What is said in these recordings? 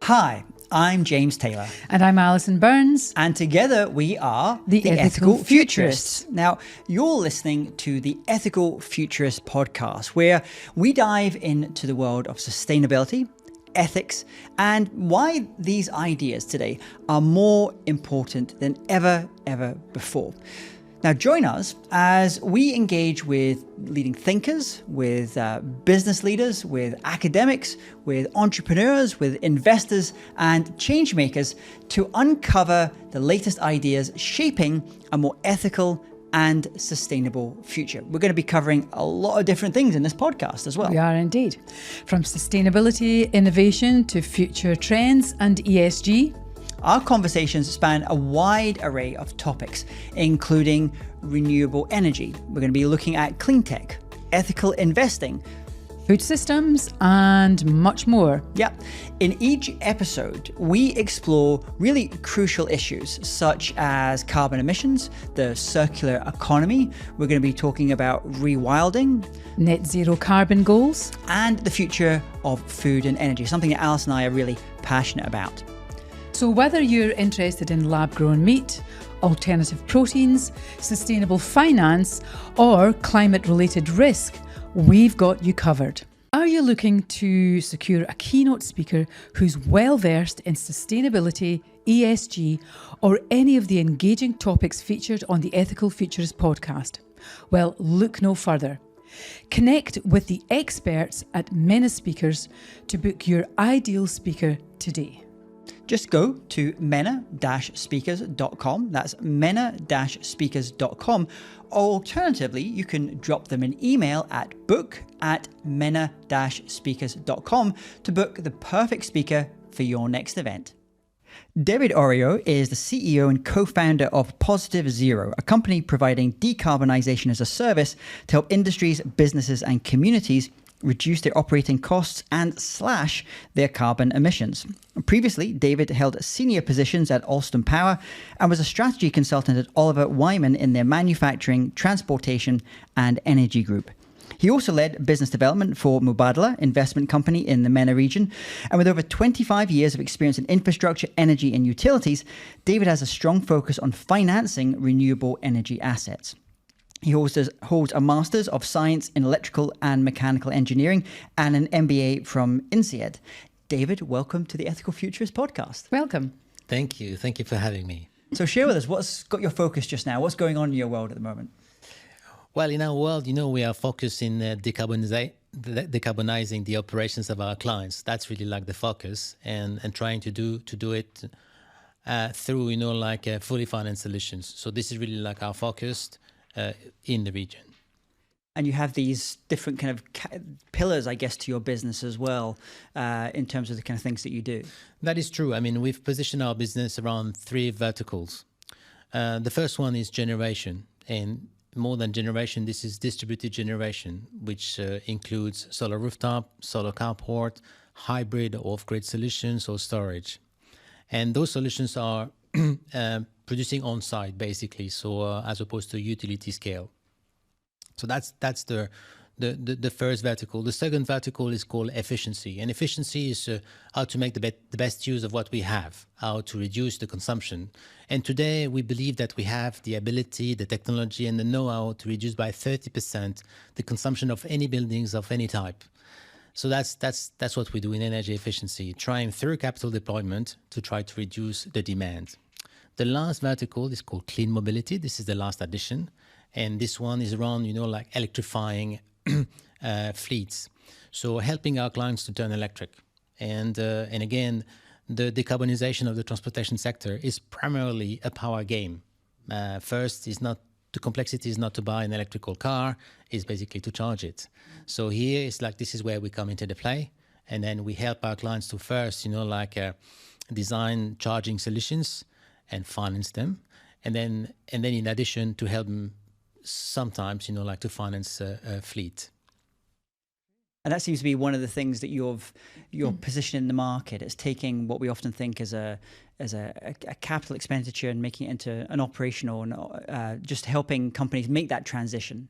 Hi, I'm James Taylor. And I'm Alison Burns. And together we are the Ethical Futurists. Now, you're listening to the Ethical Futurist podcast, where we dive into the world of sustainability, ethics, and why these ideas today are more important than ever before. Now, join us as we engage with leading thinkers, with business leaders, with academics, with entrepreneurs, with investors and change makers to uncover the latest ideas shaping a more ethical and sustainable future. We're going to be covering a lot of different things in this podcast as well. We are indeed. From sustainability, innovation to future trends and ESG. Our conversations span a wide array of topics, including renewable energy. We're going to be looking at clean tech, ethical investing, food systems, and much more. Yeah. In each episode, we explore really crucial issues such as carbon emissions, the circular economy. We're going to be talking about rewilding, net zero carbon goals, and the future of food and energy, something that Alison and I are really passionate about. So whether you're interested in lab-grown meat, alternative proteins, sustainable finance, or climate-related risk, we've got you covered. Are you looking to secure a keynote speaker who's well-versed in sustainability, ESG, or any of the engaging topics featured on the Ethical Futurist podcast? Well, look no further. Connect with the experts at Mena Speakers to book your ideal speaker today. Just go to mena-speakers.com. That's mena-speakers.com. Alternatively, you can drop them an email at book@mena-speakers.com to book the perfect speaker for your next event. David Auriau is the CEO and co-founder of Positive Zero, a company providing decarbonisation as a service to help industries, businesses and communities reduce their operating costs and slash their carbon emissions. Previously, David held senior positions at Alstom Power and was a strategy consultant at Oliver Wyman in their manufacturing, transportation, and energy group. He also led business development for Mubadala investment company in the MENA region. And with over 25 years of experience in infrastructure, energy, and utilities, David has a strong focus on financing renewable energy assets. He holds a Master's of Science in Electrical and Mechanical Engineering and an MBA from INSEAD. David, welcome to the Ethical Futurist podcast. Welcome. Thank you. Thank you for having me. So share with us, what's got your focus just now? What's going on in your world at the moment? Well, in our world, we are focused in decarbonizing the operations of our clients. That's really like the focus, and trying to do it through, fully financed solutions. So this is really like our focus in the region. And you have these different kind of pillars, I guess, to your business as well, in terms of the kind of things that you do. That is true. I mean, we've positioned our business around three verticals. The first one is generation, and more than generation, this is distributed generation, which includes solar rooftop, solar carport, hybrid or off-grid solutions, or storage. And those solutions are producing on-site, basically, so as opposed to utility scale. So that's the first vertical. The second vertical is called efficiency, and efficiency is how to make the best use of what we have, how to reduce the consumption. And today we believe that we have the ability, the technology, and the know-how to reduce by 30% the consumption of any buildings of any type. So that's what we do in energy efficiency, trying through capital deployment to try to reduce the demand. The last vertical is called clean mobility. This is the last addition. And this one is around, electrifying fleets. So helping our clients to turn electric. And again, the decarbonization of the transportation sector is primarily a power game. First, the complexity is not to buy an electrical car, it's basically to charge it. So here it's like, this is where we come into the play. And then we help our clients to first, design charging solutions and finance them. And then in addition, to help them sometimes, to finance a fleet. And that seems to be one of the things that your position in the market is taking what we often think as a capital expenditure and making it into an operational and just helping companies make that transition.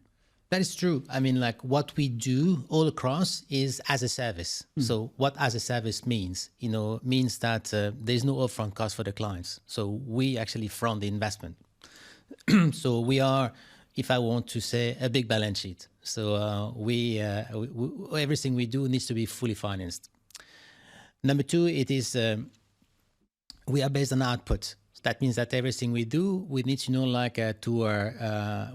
That is true. I mean, like what we do all across is as a service. So what as a service means, means that there's no upfront cost for the clients. So we actually front the investment. So we are, if I want to say, a big balance sheet. So we everything we do needs to be fully financed. Number two, it is we are based on output. That means that everything we do, we need to know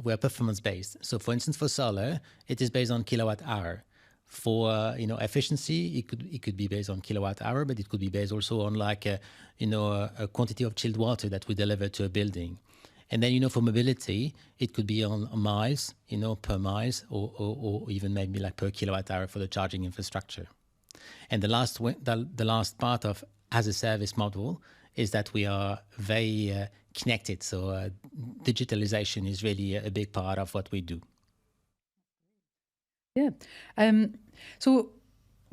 we're performance based. So for instance, for solar, it is based on kilowatt hour. For efficiency, it could be based on kilowatt hour, but it could be based also on a quantity of chilled water that we deliver to a building. And then for mobility, it could be on miles, per miles, or even maybe like per kilowatt hour for the charging infrastructure. And the last part of as a service model is that we are very connected. So digitalization is really a big part of what we do. Yeah. So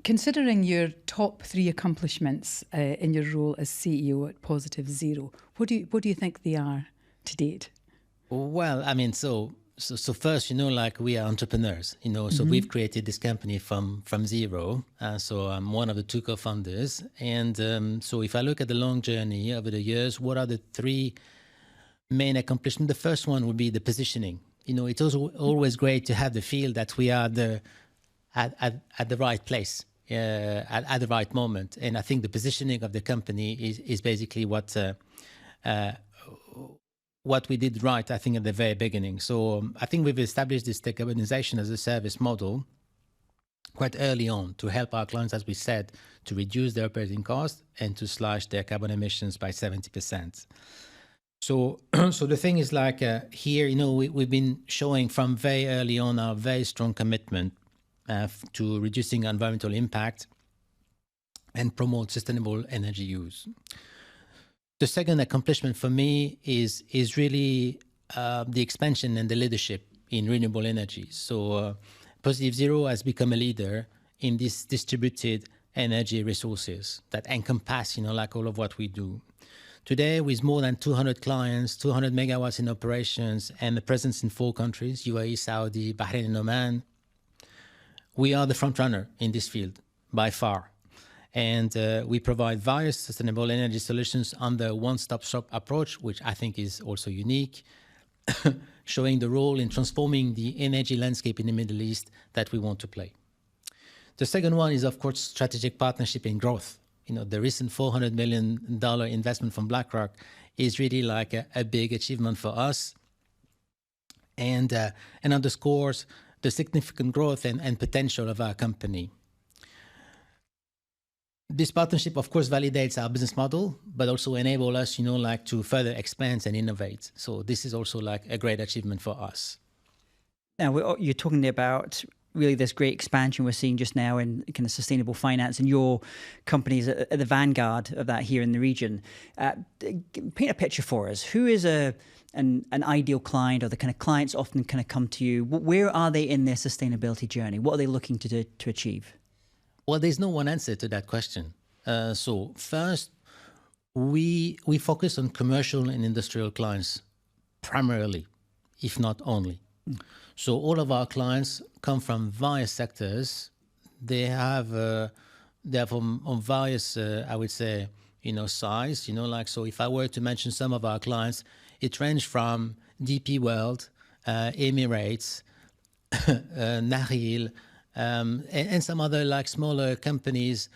considering your top 3 accomplishments in your role as CEO at Positive Zero, what do you think they are to date? Well, I mean, so first, we are entrepreneurs, so we've created this company from zero. So I'm one of the 2 co-founders. And so if I look at the long journey over the years, what are the 3 main accomplishments? The first one would be the positioning. It's also always great to have the feel that we are at the right place, at the right moment. And I think the positioning of the company is basically what we did right, I think, at the very beginning. So I think we've established this decarbonization as a service model quite early on to help our clients, as we said, to reduce their operating costs and to slash their carbon emissions by 70%. So the thing is here, we've been showing from very early on our very strong commitment to reducing environmental impact and promote sustainable energy use. The second accomplishment for me is really the expansion and the leadership in renewable energy. So Positive Zero has become a leader in these distributed energy resources that encompass, all of what we do. Today, with more than 200 clients, 200 megawatts in operations, and a presence in 4 countries, UAE, Saudi, Bahrain, and Oman, we are the front runner in this field by far. And we provide various sustainable energy solutions under a one-stop shop approach, which I think is also unique, showing the role in transforming the energy landscape in the Middle East that we want to play. The second one is, of course, strategic partnership and growth. The recent $400 million investment from Blackrock is really like a big achievement for us and underscores the significant growth and potential of our company. This partnership, of course, validates our business model, but also enable us, to further expand and innovate. So this is also a great achievement for us. Now, you're talking about really this great expansion we're seeing just now in kind of sustainable finance, and your company is at the vanguard of that here in the region. Paint a picture for us. Who is an ideal client, or the kind of clients often kind of come to you? Where are they in their sustainability journey? What are they looking to achieve? Well, there's no one answer to that question. So first, we focus on commercial and industrial clients primarily, if not only. So all of our clients come from various sectors. They have they're from on various, I would say, size. So if I were to mention some of our clients, it ranges from DP World, Emirates, Nahil, and some other smaller companies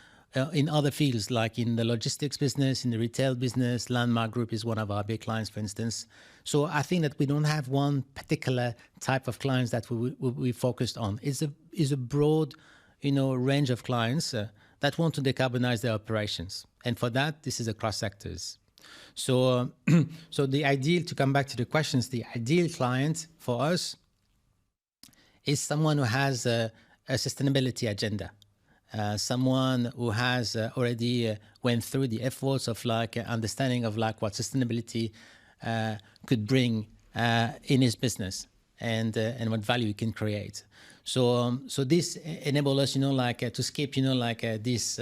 in other fields, like in the logistics business, in the retail business. Landmark Group is one of our big clients, for instance. So I think that we don't have one particular type of clients that we focused on. It's a broad, range of clients that want to decarbonize their operations, and for that, this is across sectors. So, to come back to the questions, the ideal client for us is someone who has a sustainability agenda, someone who has already went through the efforts of understanding of what sustainability could bring in his business and what value it can create. So this enables us, to skip, this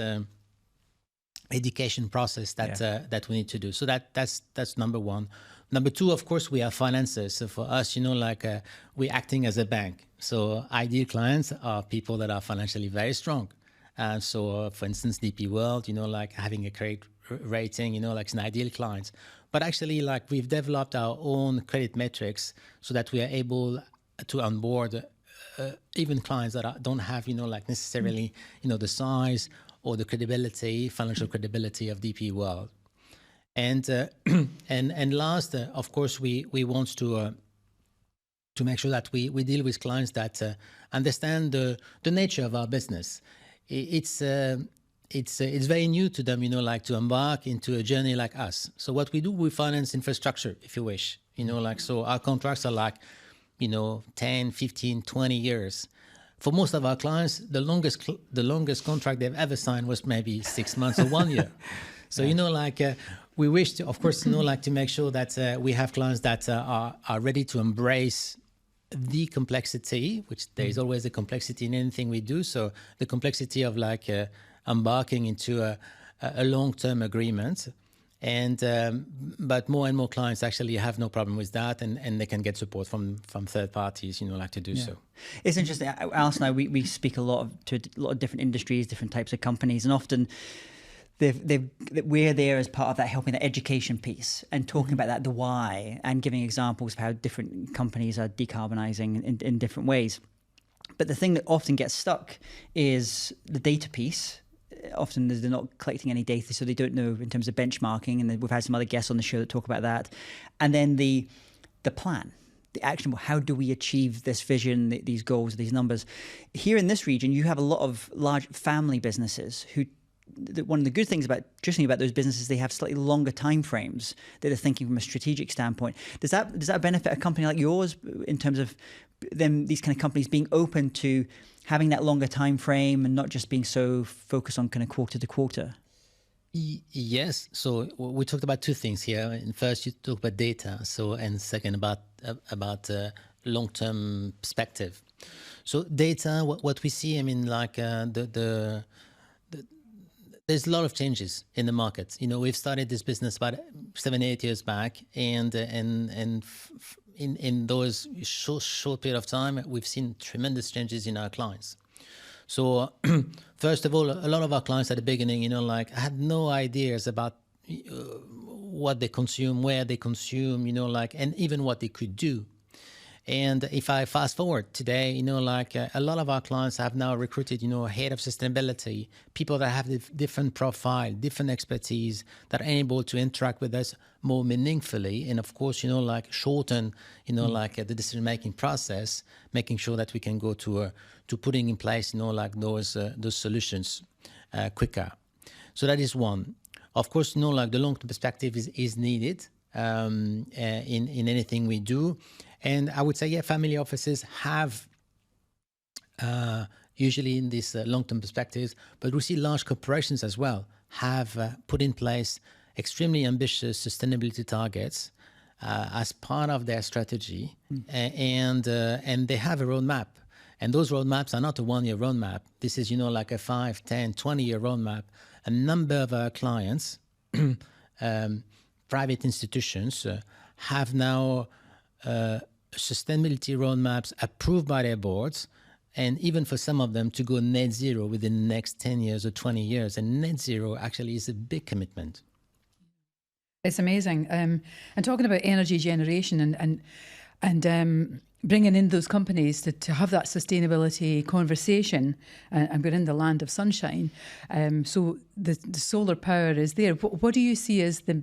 education process that we need to do. So that's number one. Number two, of course, we are financiers. So for us, we're acting as a bank. So ideal clients are people that are financially very strong. So, for instance, DP World, having a credit rating, is an ideal client. But actually, we've developed our own credit metrics so that we are able to onboard even clients that don't have, necessarily, the size or the credibility, financial credibility of DP World. And and last, of course, we want to make sure that we deal with clients that understand the nature of our business. It's very new to them, to embark into a journey like us. So what we do, we finance infrastructure, if you wish, so our contracts are 10, 15, 20 years. For most of our clients, the longest contract they've ever signed was maybe 6 months or 1 year. So, we wish to, of course, to make sure that we have clients that are ready to embrace the complexity, which there is always a complexity in anything we do. So the complexity of embarking into a long-term agreement. And but more and more clients actually have no problem with that, and they can get support from third parties, to do so. It's interesting. Alison and I, we speak to a lot of different industries, different types of companies, and often we're there as part of that, helping the education piece and talking about that, the why, and giving examples of how different companies are decarbonising in different ways. But the thing that often gets stuck is the data piece. Often they're not collecting any data, so they don't know in terms of benchmarking. And we've had some other guests on the show that talk about that. And then the plan, the action. How do we achieve this vision, these goals, these numbers? Here in this region, you have a lot of large family businesses who. One of the good things about those businesses, they have slightly longer time frames that they're thinking from a strategic standpoint. Does that benefit a company like yours in terms of these kind of companies being open to having that longer time frame and not just being so focused on kind of quarter to quarter? Yes. So we talked about two things here. And first, you talked about data. And second, about long-term perspective. So data, what we see, there's a lot of changes in the market. We've started this business about 7-8 years back, and in those short period of time, we've seen tremendous changes in our clients. So first of all, a lot of our clients at the beginning, had no ideas about what they consume, where they consume, and even what they could do. And if I fast forward today, a lot of our clients have now recruited, a head of sustainability, people that have different profile, different expertise, that are able to interact with us more meaningfully. And of course, shorten, the decision-making process, making sure that we can go to putting in place, those solutions quicker. So that is one. Of course, the long-term perspective is needed in anything we do. And I would say, family offices have usually in these long-term perspectives, but we see large corporations as well have put in place extremely ambitious sustainability targets as part of their strategy, and they have a roadmap. And those roadmaps are not a one-year roadmap. This is, a 5, 10, 20-year roadmap. A number of our clients, private institutions, have now sustainability roadmaps approved by their boards, and even for some of them to go net zero within the next 10 years or 20 years. And net zero actually is a big commitment. It's amazing. And talking about energy generation and bringing in those companies to have that sustainability conversation, and we're in the land of sunshine. So the solar power is there. What do you see as the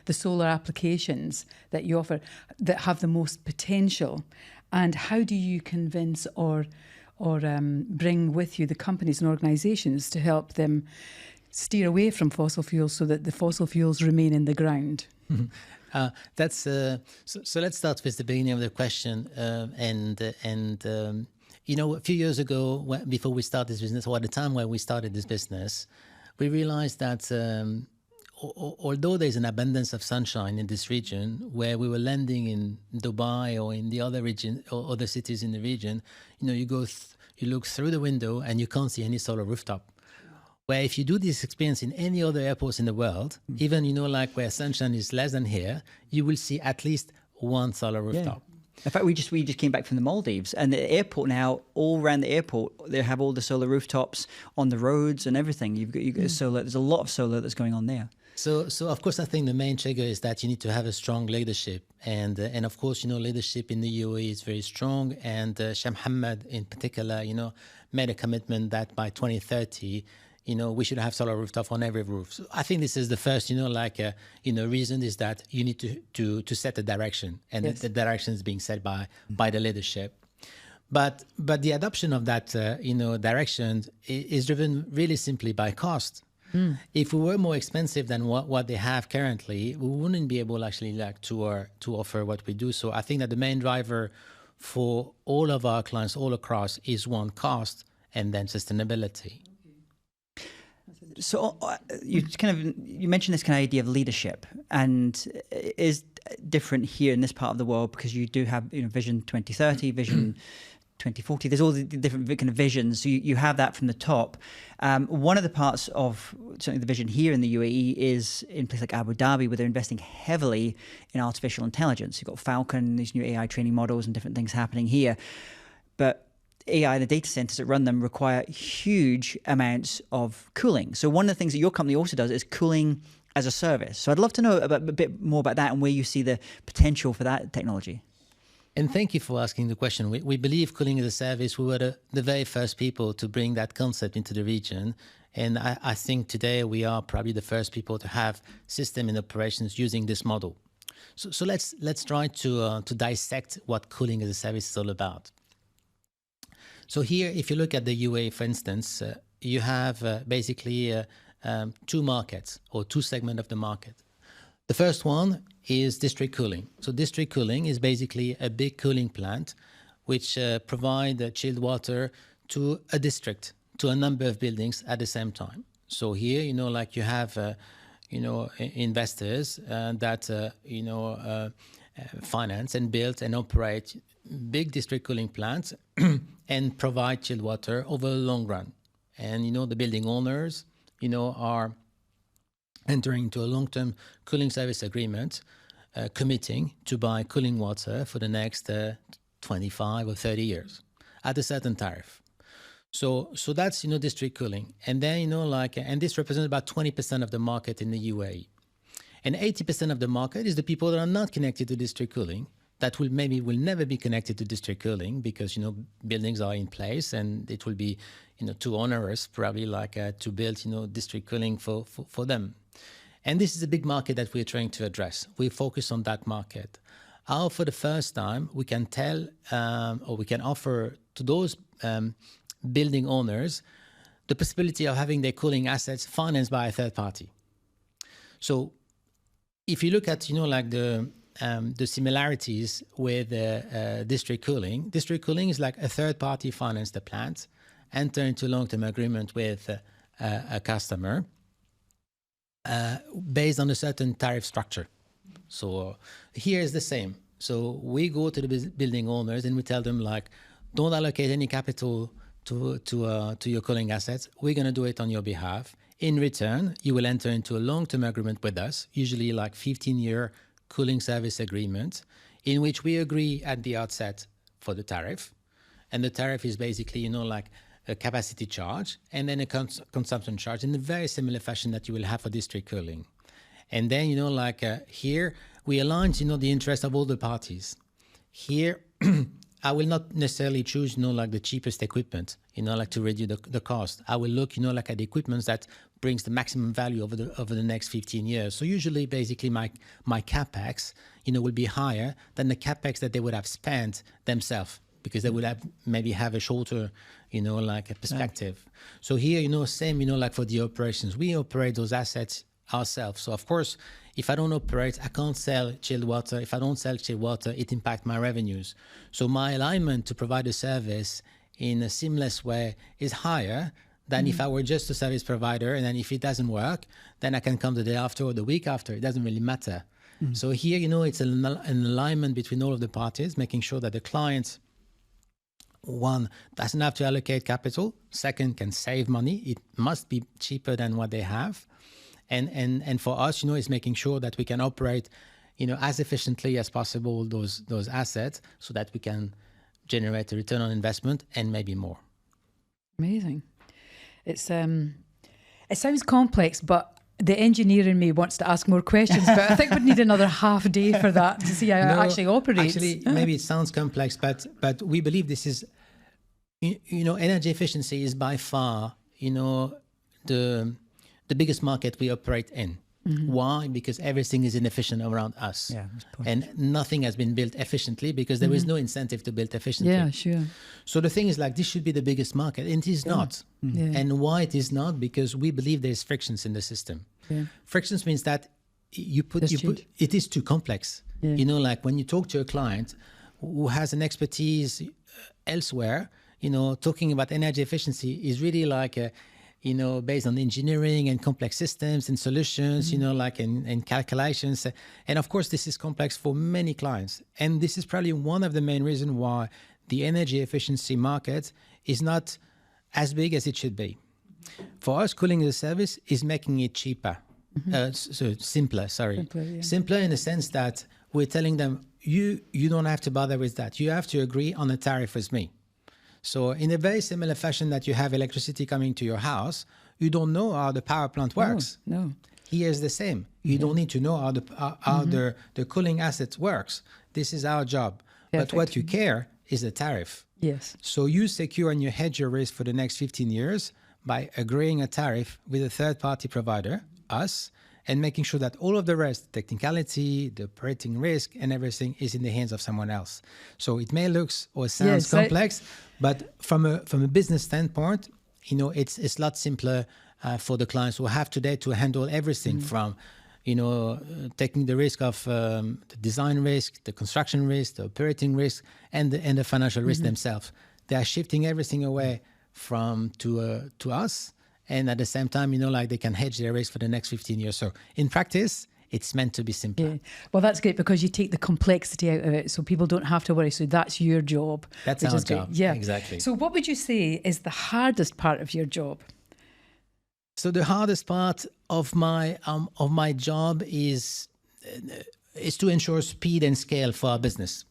solar applications that you offer that have the most potential, and how do you convince or bring with you the companies and organisations to help them steer away from fossil fuels so that the fossil fuels remain in the ground? So let's start with the beginning of the question. A few years ago, before we started this business, or at the time when we started this business, we realized that although there's an abundance of sunshine in this region, where we were landing in Dubai or in the other region or other cities in the region, you look through the window and you can't see any solar rooftop. where if you do this experience in any other airports in the world, even, like where sunshine is less than here, you will see at least one solar rooftop. In fact, we just came back from the Maldives, and the airport now, all around the airport, they have all the solar rooftops on the roads and everything. You've got solar. There's a lot of solar that's going on there. So of course, I think the main trigger is that you need to have a strong leadership, and of course, leadership in the UAE is very strong, and Sheikh Mohammed in particular, made a commitment that by 2030, we should have solar rooftop on every roof. So I think this is the first, reason is that you need to set a direction, and the direction is being set by the leadership. But the adoption of that, direction is driven really simply by cost. If we were more expensive than what they have currently, we wouldn't be able actually to offer what we do. So I think that the main driver for all of our clients all across is one, cost, and then sustainability. So you mentioned this kind of idea of leadership, and it is different here in this part of the world because you do have Vision 2030, Vision 2040. There's all the different kind of visions. So you have that from the top. One of the parts of certainly the vision here in the UAE is in places like Abu Dhabi, where they're investing heavily in artificial intelligence. You've got Falcon, these new AI training models and different things happening here. But AI, the data centers that run them require huge amounts of cooling. So one of the things that your company also does is cooling as a service. So I'd love to know a bit more about that and where you see the potential for that technology. And thank you for asking the question. We believe cooling as a service. We were the very first people to bring that concept into the region. And I think today we are probably the first people to have system in operations using this model. So let's try to dissect what cooling as a service is all about. So here, if you look at the UAE, for instance, you have basically two markets or two segments of the market. The first one is district cooling. So district cooling is basically a big cooling plant which provide chilled water to a district, to a number of buildings at the same time. So here, you have, investors that, finance and build and operate big district cooling plants and provide chilled water over the long run. And, the building owners, are entering into a long-term cooling service agreement, committing to buy cooling water for the next 25 or 30 years at a certain tariff. So that's, district cooling. And then, and this represents about 20% of the market in the UAE. And 80% of the market is the people that are not connected to district cooling, that will never be connected to district cooling because, buildings are in place and it will be, too onerous probably to build, district cooling for them. And this is a big market that we're trying to address. We focus on that market. How for the first time we can tell or we can offer to those building owners the possibility of having their cooling assets financed by a third party. So if you look at, the similarities with district cooling is like a third party finance the plant, enter into a long-term agreement with a customer based on a certain tariff structure. So here is the same. So we go to the building owners and we tell them don't allocate any capital to your cooling assets. We're going to do it on your behalf. In return, you will enter into a long-term agreement with us, usually 15-year cooling service agreement, in which we agree at the outset for the tariff. And the tariff is basically, a capacity charge and then a consumption charge in a very similar fashion that you will have for district cooling. And then, here we align, the interest of all the parties. Here, I will not necessarily choose, the cheapest equipment, to reduce the cost. I will look, at the equipment that brings the maximum value over the next 15 years. So usually, basically, my capex, will be higher than the capex that they would have spent themselves because they would have a shorter, a perspective. Yeah. So here, same, for the operations, we operate those assets ourselves. So of course, if I don't operate, I can't sell chilled water. If I don't sell chilled water, it impacts my revenues. So my alignment to provide a service in a seamless way is higher than if I were just a service provider. And then if it doesn't work, then I can come the day after or the week after. It doesn't really matter. So here, it's an alignment between all of the parties, making sure that the clients one, doesn't have to allocate capital. Second, can save money. It must be cheaper than what they have. And for us, it's making sure that we can operate, as efficiently as possible those assets so that we can generate a return on investment and maybe more. Amazing. It sounds complex, but the engineer in me wants to ask more questions, but I think we'd need another half a day for that to see how it actually operates. Actually, maybe it sounds complex, but we believe this is, energy efficiency is by far, the biggest market we operate in. Mm-hmm. Why? Because everything is inefficient around us. Yeah, and nothing has been built efficiently because there is no incentive to build efficiently. Yeah, sure. So the thing is this should be the biggest market, and it is not. Yeah. And why it is not? Because we believe there's frictions in the system. Yeah. Frictions means that it is too complex. Yeah. When you talk to a client who has an expertise elsewhere, talking about energy efficiency is really based on engineering and complex systems and solutions, and calculations. And of course, this is complex for many clients. And this is probably one of the main reasons why the energy efficiency market is not as big as it should be. For us, cooling as a service is making it cheaper. Simpler, sorry. Simpler in the sense that we're telling them, you don't have to bother with that. You have to agree on a tariff with me. So in a very similar fashion that you have electricity coming to your house, you don't know how the power plant works. No. Here is the same. You don't need to know how the cooling asset works. This is our job. Perfect. But what you care is the tariff. Yes. So you secure and you hedge your risk for the next 15 years by agreeing a tariff with a third-party provider, us, and making sure that all of the rest, technicality, the operating risk, and everything is in the hands of someone else. So it may look or sounds complex, but from a business standpoint, it's a lot simpler for the clients who have today to handle everything from, taking the risk of the design risk, the construction risk, the operating risk, and the financial risk themselves. They are shifting everything away to us. And at the same time, they can hedge their risk for the next 15 years. So in practice, it's meant to be simpler. Yeah. Well, that's great because you take the complexity out of it so people don't have to worry. So that's your job. That's our job. Yeah, exactly. So what would you say is the hardest part of your job? So the hardest part of my job is to ensure speed and scale for our business.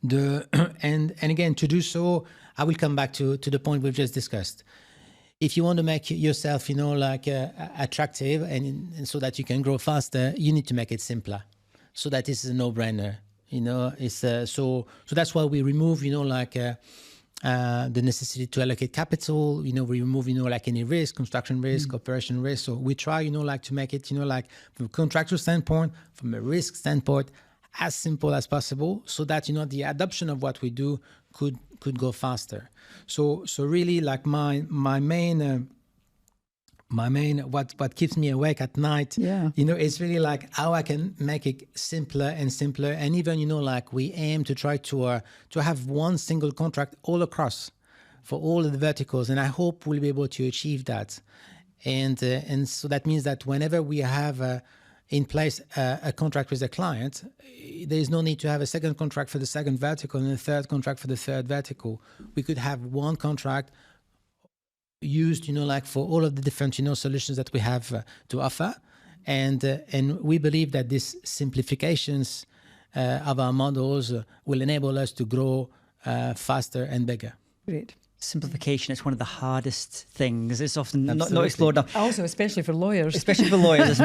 And again, to do so, I will come back to the point we've just discussed. If you want to make yourself, attractive and so that you can grow faster, you need to make it simpler, so that it's a no-brainer. It's so that's why we remove, the necessity to allocate capital. We remove, any risk, construction risk, operation risk. So we try, to make it, from a contractual standpoint, from a risk standpoint, as simple as possible, so that the adoption of what we do could go faster. So really, my main what keeps me awake at night, it's really how I can make it simpler and simpler, and even we aim to try to have one single contract all across for all of the verticals, and I hope we'll be able to achieve that. And so that means that whenever we have in place a contract with a client, there is no need to have a second contract for the second vertical and a third contract for the third vertical. We could have one contract used, for all of the different, solutions that we have to offer. And we believe that these simplifications of our models will enable us to grow faster and bigger. Great. Simplification is one of the hardest things. It's often not explored enough. Also, especially for lawyers. Especially for lawyers.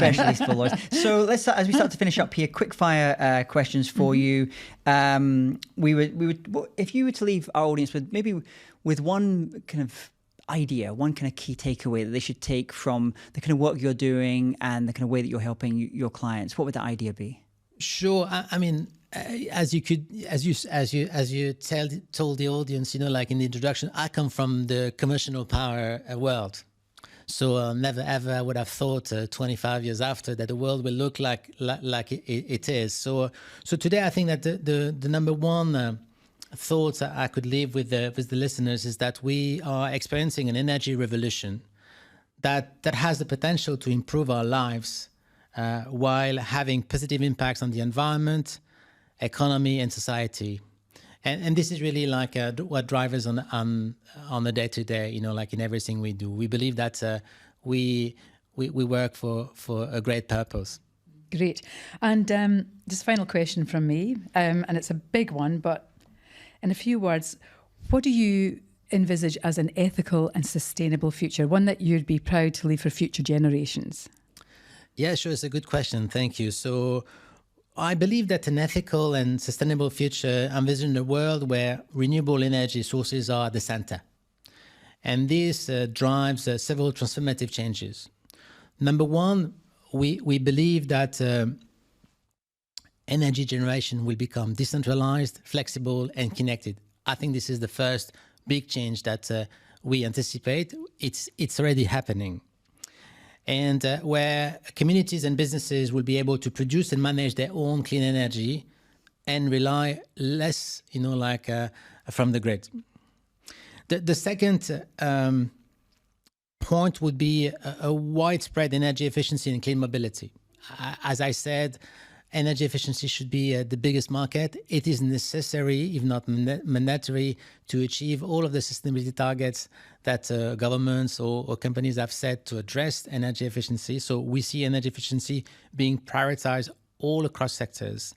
So let's start, as we start to finish up here, quick fire questions for you. We would, if you were to leave our audience with one kind of idea, one kind of key takeaway that they should take from the kind of work you're doing and the kind of way that you're helping your clients, what would that idea be? Sure. I mean, as you told the audience, in the introduction, I come from the commercial power world. So never ever I would have thought 25 years after that the world will look like it is. So today I think that the number one thought I could leave with the listeners is that we are experiencing an energy revolution that has the potential to improve our lives while having positive impacts on the environment, economy, and society. And this is really like what drives us on the day to day, like in everything we do. We believe that we work for a great purpose. Great. And just final question from me, and it's a big one, but in a few words, what do you envisage as an ethical and sustainable future, one that you'd be proud to leave for future generations? Yeah, sure. It's a good question. Thank you. So I believe that an ethical and sustainable future envisions a world where renewable energy sources are at the center. And this drives several transformative changes. Number one, we believe that energy generation will become decentralized, flexible, and connected. I think this is the first big change that we anticipate. It's already happening. And where communities and businesses will be able to produce and manage their own clean energy and rely less, from the grid. The second point would be a widespread energy efficiency and clean mobility. As I said, energy efficiency should be the biggest market. It is necessary, if not mandatory, to achieve all of the sustainability targets that governments or companies have set to address energy efficiency. So we see energy efficiency being prioritized all across sectors.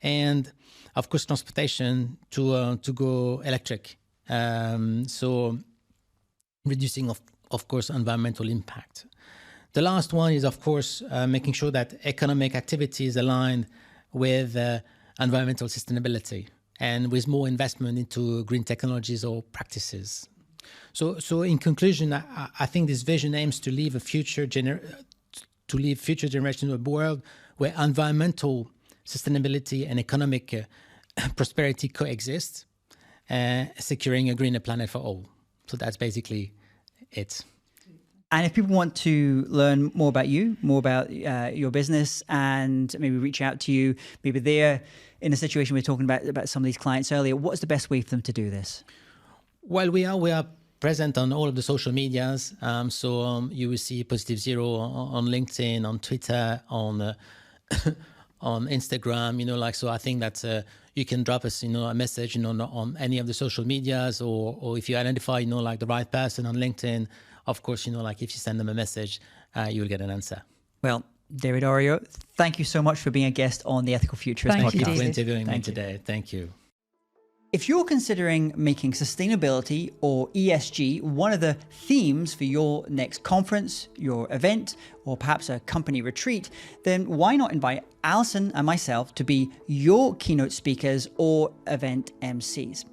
And of course, transportation to go electric. So reducing, of course, environmental impact. The last one is, of course, making sure that economic activity is aligned with environmental sustainability and with more investment into green technologies or practices. So in conclusion, I think this vision aims to leave future generations a world where environmental sustainability and economic prosperity coexist, securing a greener planet for all. So that's basically it. And if people want to learn more about you, more about your business, and maybe reach out to you, maybe they're in a situation we were talking about some of these clients earlier, what's the best way for them to do this? Well, we are present on all of the social medias. So you will see Positive Zero on LinkedIn, on Twitter, on Instagram. So I think that you can drop us, a message, on any of the social medias, or if you identify, the right person on LinkedIn. Of course, if you send them a message, you will get an answer. Well, David Auriau, thank you so much for being a guest on the Ethical Futurist podcast. Thank you for interviewing me today. Thank you. If you're considering making sustainability or ESG one of the themes for your next conference, your event, or perhaps a company retreat, then why not invite Alison and myself to be your keynote speakers or event MCs?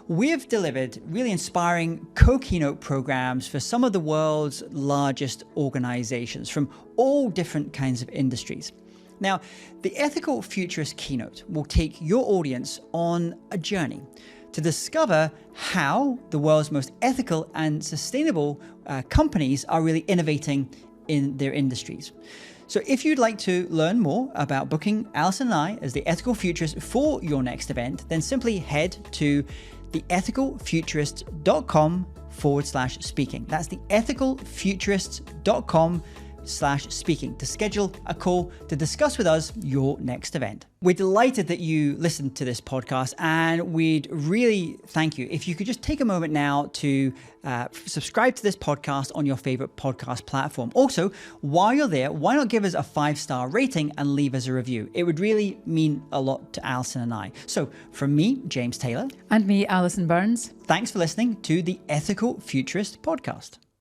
We've delivered really inspiring co-keynote programs for some of the world's largest organizations from all different kinds of industries. Now, the Ethical Futurist keynote will take your audience on a journey to discover how the world's most ethical and sustainable companies are really innovating in their industries. So if you'd like to learn more about booking Alison and I as the Ethical Futurist for your next event, then simply head to theethicalfuturist.com/speaking. That's theethicalfuturist.com/speaking to schedule a call to discuss with us your next event. We're delighted that you listened to this podcast, and we'd really thank you if you could just take a moment now to subscribe to this podcast on your favorite podcast platform. Also, while you're there, why not give us a 5-star rating and leave us a review? It would really mean a lot to Alison and I. So from me, James Taylor. And me, Alison Burns. Thanks for listening to the Ethical Futurist podcast.